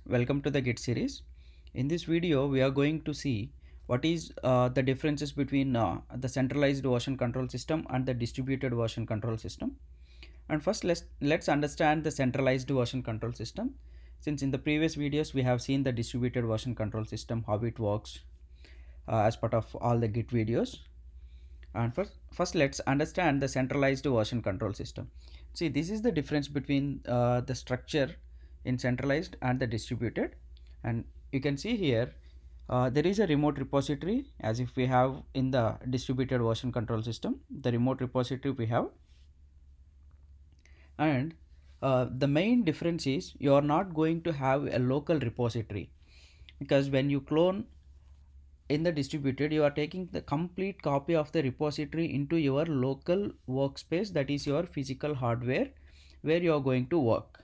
Welcome to the Git series. In this video, we are going to see what is the differences between the centralized version control system and the distributed version control system. And first, let's understand the centralized version control system. Since in the previous videos, we have seen the distributed version control system, how it works as part of all the Git videos. And first, let's understand the centralized version control system. See, this is the difference between the structure in centralized and the distributed. And you can see here there is a remote repository as if we have in the distributed version control system, the remote repository we have. And the main difference is you are not going to have a local repository, because when you clone in the distributed, you are taking the complete copy of the repository into your local workspace, that is your physical hardware where you are going to work.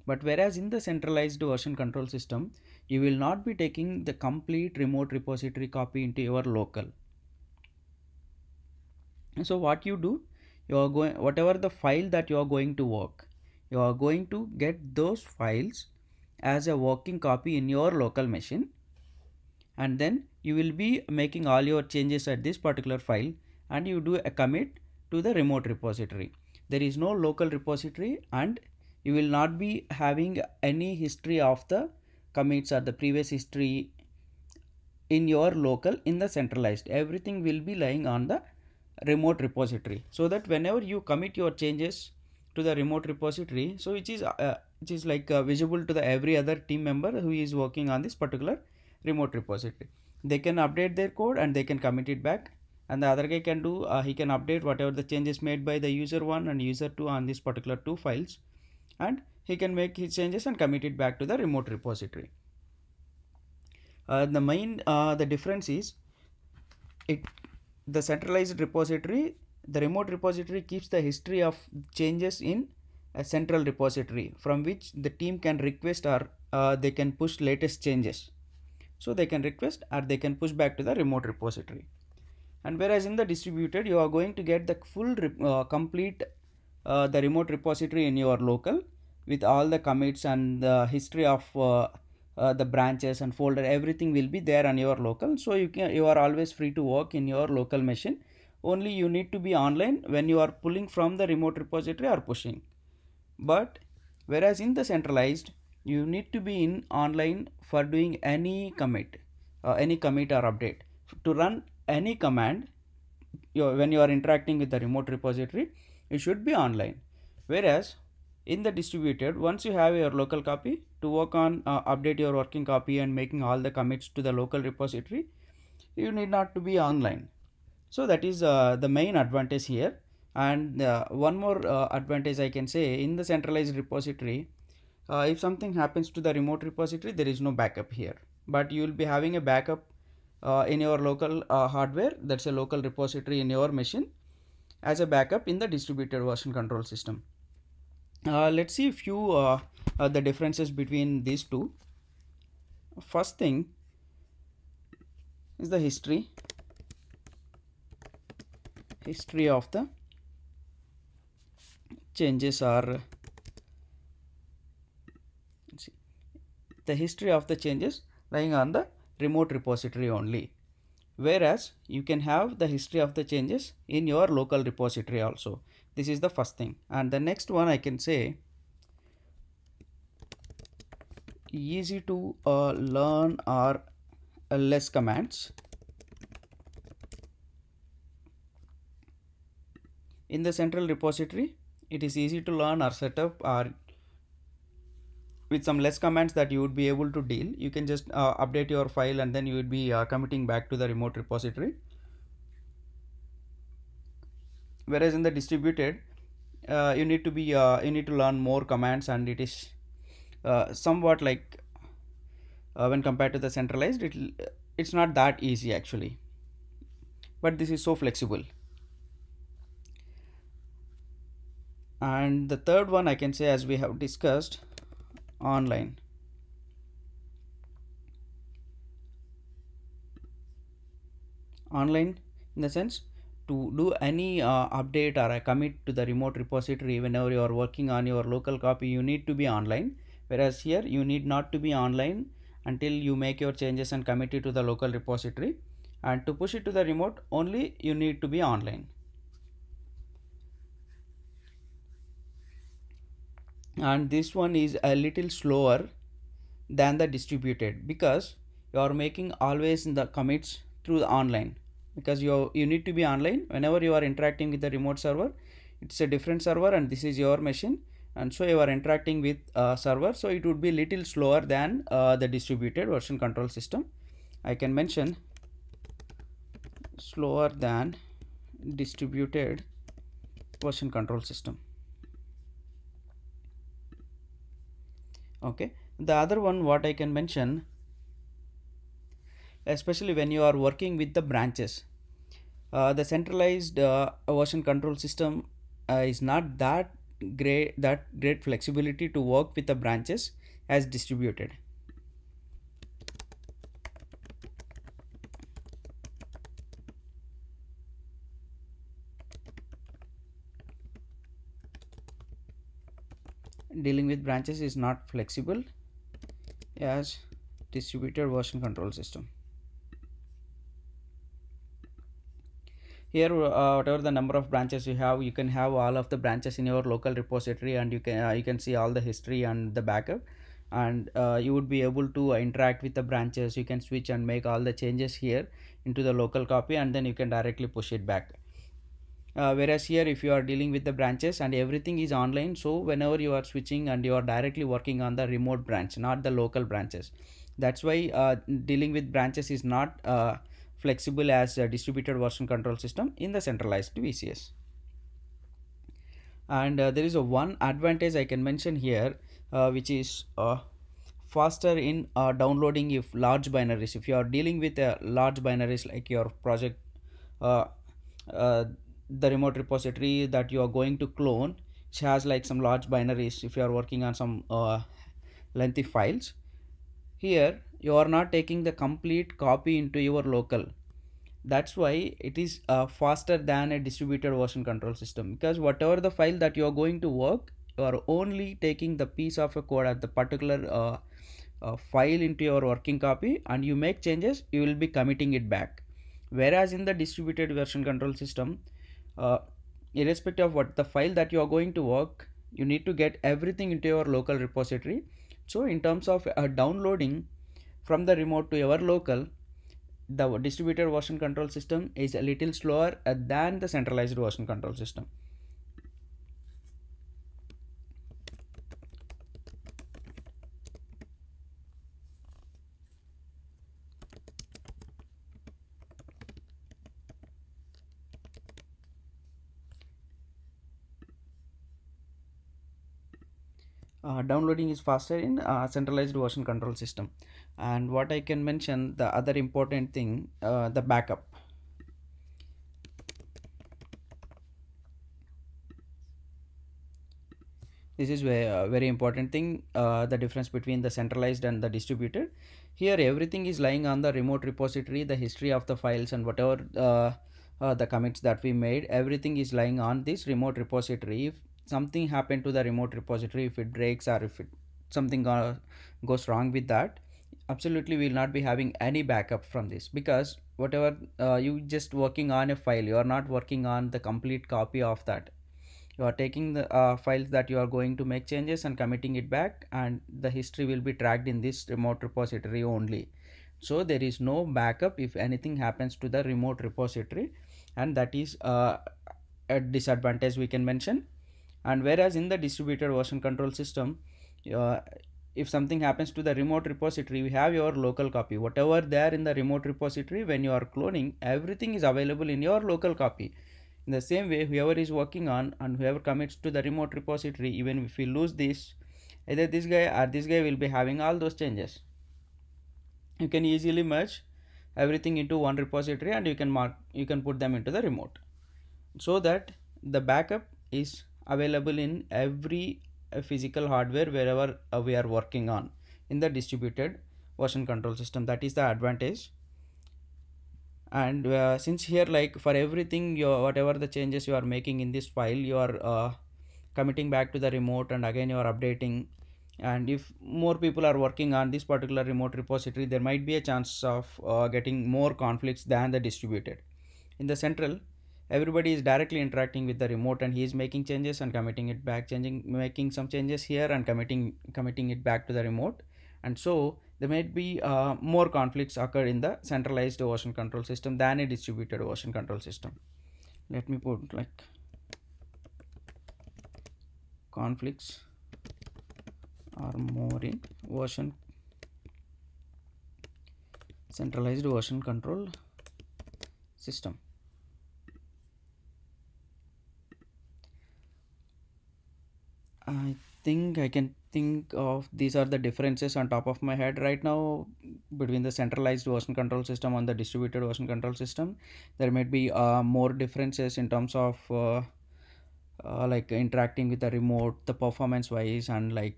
But whereas in the centralized version control system, you will not be taking the complete remote repository copy into your local. So what you do, you are going, whatever the file that you are going to work, you are going to get those files as a working copy in your local machine, and then you will be making all your changes at this particular file, and you do a commit to the remote repository. There is no local repository, and you will not be having any history of the commits or the previous history in your local. In the centralized, everything will be lying on the remote repository, so that whenever you commit your changes to the remote repository, so it is like visible to the every other team member who is working on this particular remote repository. They can update their code and they can commit it back, and the other guy can do he can update whatever the changes made by the user 1 and user 2 on this particular two files, and he can make his changes and commit it back to the remote repository. The difference is the centralized repository, the remote repository keeps the history of changes in a central repository from which the team can request or they can push latest changes. So they can request or they can push back to the remote repository. And whereas in the distributed, you are going to get the full complete the remote repository in your local with all the commits and the history of the branches and folder. Everything will be there on your local, so you are always free to work in your local machine. Only you need to be online when you are pulling from the remote repository or pushing. But whereas in the centralized, you need to be in online for doing any commit or update. To run any command, when you are interacting with the remote repository, you should be online. Whereas in the distributed, once you have your local copy to work on, update your working copy and making all the commits to the local repository, you need not to be online. So that is the main advantage here. And one more advantage I can say, in the centralized repository, if something happens to the remote repository, there is no backup here, but you will be having a backup in your local hardware, that's a local repository in your machine, as a backup in the distributed version control system. Let's see a few the differences between these two. First thing is the history of the changes, are the history of the changes lying on the remote repository only, whereas you can have the history of the changes in your local repository also. This is the first thing. And the next one I can say, easy to learn or less commands. In the central repository, it is easy to learn or set up, or with some less commands that you would be able to deal. You can just update your file and then you would be committing back to the remote repository. Whereas in the distributed, you need to learn more commands, and it is somewhat like when compared to the centralized, it's not that easy actually, but this is so flexible. And the third one I can say, as we have discussed, online. Online in the sense, to do any update or a commit to the remote repository whenever you are working on your local copy, you need to be online. whereas here you need not to be online until you make your changes and commit it to the local repository, and to push it to the remote only you need to be online. And this one is a little slower than the distributed, because you are making always the commits through the online, because you need to be online whenever you are interacting with the remote server. It's a different server and this is your machine, and so you are interacting with a server, so it would be little slower than the distributed version control system. I can mention slower than distributed version control system. Okay, the other one what I can mention, especially when you are working with the branches, the centralized version control system is not that great flexibility to work with the branches as distributed. Dealing with branches is not flexible as distributed version control system. Here whatever the number of branches you have, you can have all of the branches in your local repository, and you can see all the history and the backup, and you would be able to interact with the branches. You can switch and make all the changes here into the local copy, and then you can directly push it back. Whereas here if you are dealing with the branches and everything is online, so whenever you are switching and you are directly working on the remote branch, not the local branches. That's why dealing with branches is not flexible as a distributed version control system in the centralized VCS. And there is a one advantage I can mention here, which is faster in downloading if large binaries. If you are dealing with large binaries like your project, the remote repository that you are going to clone, which has like some large binaries, if you are working on some lengthy files, here you are not taking the complete copy into your local. That's why it is faster than a distributed version control system, because whatever the file that you are going to work, you are only taking the piece of a code at the particular file into your working copy, and you make changes, you will be committing it back. Whereas in the distributed version control system, irrespective of what the file that you are going to work, you need to get everything into your local repository. So in terms of downloading from the remote to your local, the distributed version control system is a little slower than the centralized version control system. Downloading is faster in centralized version control system. And what I can mention, the other important thing, the backup. This is very important thing, the difference between the centralized and the distributed. Here everything is lying on the remote repository, the history of the files and whatever the commits that we made, everything is lying on this remote repository. If something happened to the remote repository, if it breaks or if something goes wrong with that, absolutely we will not be having any backup from this, because whatever you just working on a file, you are not working on the complete copy of that. You are taking the files that you are going to make changes and committing it back, and the history will be tracked in this remote repository only. So there is no backup if anything happens to the remote repository, and that is a disadvantage we can mention. And whereas in the distributed version control system, if something happens to the remote repository, we have your local copy, whatever there in the remote repository, when you are cloning, everything is available in your local copy. In the same way, whoever is working on and whoever commits to the remote repository, even if we lose this, either this guy or this guy will be having all those changes. You can easily merge everything into one repository, and you can put them into the remote, so that the backup is available in every physical hardware wherever we are working on in the distributed version control system. That is the advantage. And since here, like for everything, whatever the changes you are making in this file, you are committing back to the remote, and again you are updating. and if more people are working on this particular remote repository, there might be a chance of getting more conflicts than the distributed. In the central, everybody is directly interacting with the remote, and he is making changes and committing it back, making some changes here and committing it back to the remote. And so there might be more conflicts occur in the centralized version control system than a distributed version control system. Let me put like conflicts are more in centralized version control system. I think I can think of these are the differences on top of my head right now between the centralized version control system and the distributed version control system. There might be more differences in terms of like interacting with the remote, the performance wise, and like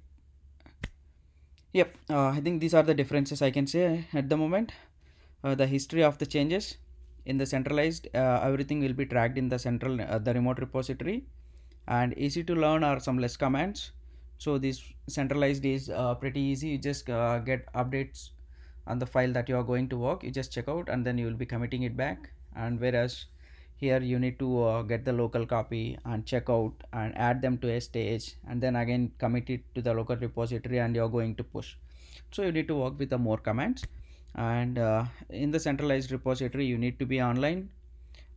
I think these are the differences I can say at the moment. The history of the changes in the centralized, everything will be tracked in the central the remote repository, and easy to learn are some less commands. So this centralized is pretty easy. You just get updates on the file that you are going to work, you just check out and then you will be committing it back. And whereas here you need to get the local copy and check out and add them to a stage, and then again commit it to the local repository, and you're going to push. So you need to work with the more commands. And in the centralized repository you need to be online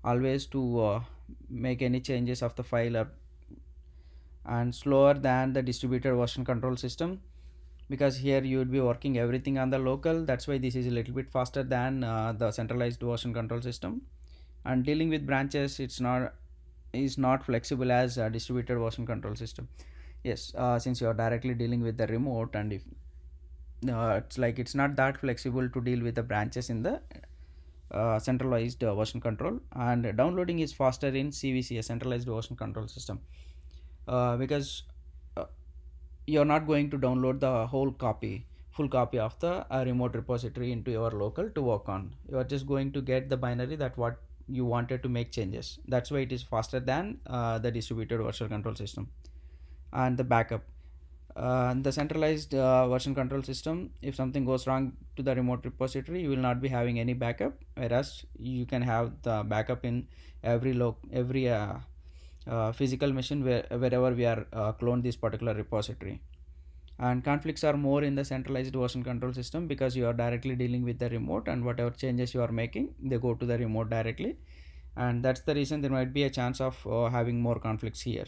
always to make any changes of the file, and slower than the distributed version control system, because here you would be working everything on the local. That's why this is a little bit faster than the centralized version control system. And dealing with branches, it's not flexible as a distributed version control system. Yes, since you are directly dealing with the remote, and if it's not that flexible to deal with the branches in the centralized version control. And downloading is faster in CVC, a centralized version control system, because you're not going to download the full copy of the remote repository into your local to work on. You are just going to get the binary that what you wanted to make changes. That's why it is faster than the distributed version control system. And the backup, the centralized version control system, if something goes wrong to the remote repository, you will not be having any backup, whereas you can have the backup in every physical machine wherever we are cloned this particular repository. And conflicts are more in the centralized version control system because you are directly dealing with the remote, and whatever changes you are making, they go to the remote directly, and that's the reason there might be a chance of having more conflicts here.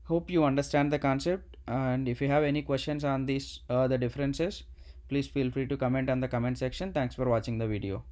Hope you understand the concept, and if you have any questions on these the differences, please feel free to comment on the comment section. Thanks for watching the video.